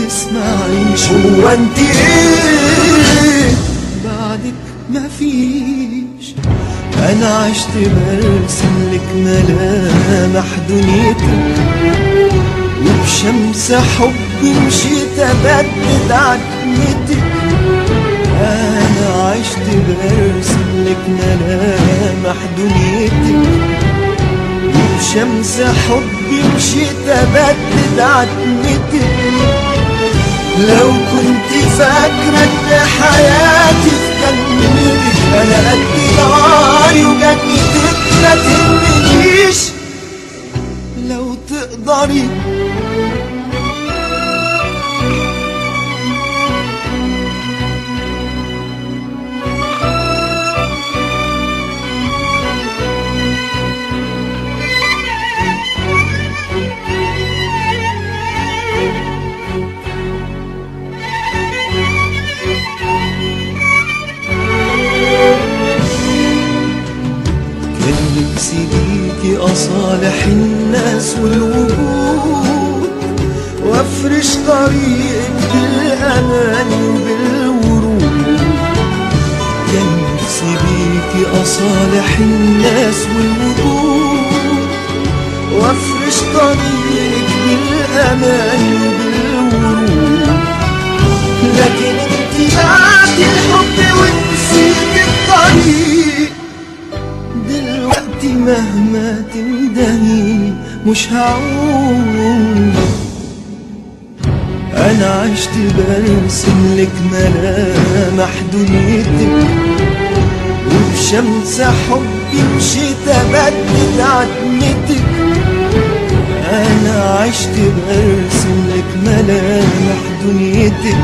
تسمعيش. هو انت ايه بعدك مفيش؟ انا عشت برسم لك ملامح دنيتك، وبشمس حبي مشيت ابدد عتمتك. انا عشت برسم لك ملامح دنيتك، وبشمس حبي مشيت ابدد عتمتك. لو كنت فاكرة ان حياتي في جنتك، انا قد ناري وجنتك ما تهمنيش. لو تقدري سيبيكي أصالح الناس والوجود، وافرش طريقك بالأمان وبالورود. كان نفسي بيكي أصالح الناس والوجود، وافرش طريقك بالأمان وبالورود. لكن انتي بعتي الحب ونسيتي الطريق. دلوقتي مهما تندهي مش هعود. انا عشت برسم لك ملامح دنيتك، وبشمس حبي مشيت ابدد عتمتك. انا عشت برسم لك ملامح دنيتك،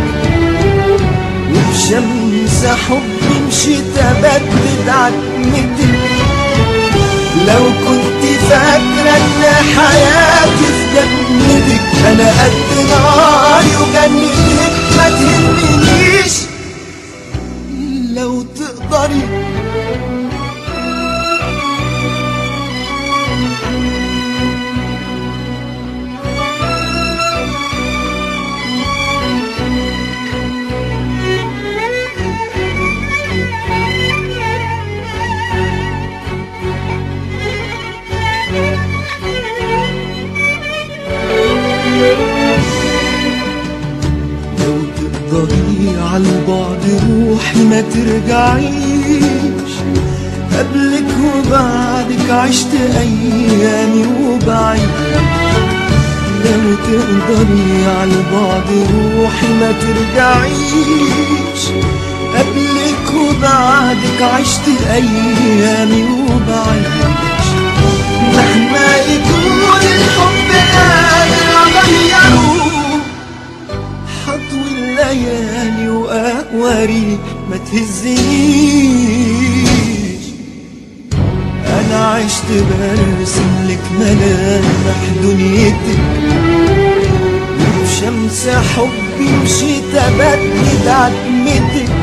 وبشمس حبي مشيت ابدد عتمتك. لو كنت فاكرة ان حياتي في جنتك، انا قد ناري وجنتك ما تهمنيش. لو تقدري عالبعد روحي ما ترجعيش. قبلك وبعدك عشت ايامي وبعيد. لو تقدري عالبعد روحي ما ترجعيش. قبلك وبعدك عشت ايامي وبعيش. مهما يكون الحب قادر اغيره، حطوي الليالي وأقواري ما تهزنيش. أنا عشت برسم لك ملامح دنيتك، وبشمس حبي مشيت أبدد عتمتك.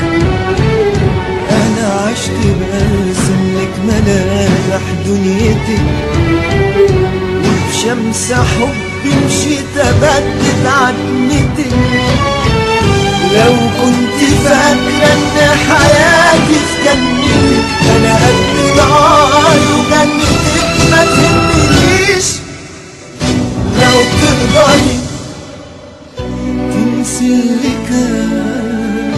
أنا عشت برسم لك ملامح دنيتك، وبشمس حبي مشيت أبدد عتمتك. لو كنت فاكرة ان حياتي في جنتك، انا قد ناري وجنتك ما تهمنيش. لو تقدري تنسي اللي كان،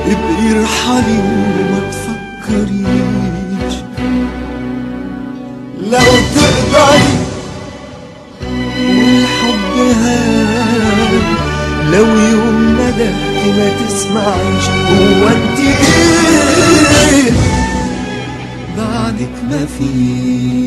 ابقي ارحلي وما تفكريش. لو تقدري والحب هان، لو يوم ندهت ما تسمعيش. هو انت ايه بعدك مفيش؟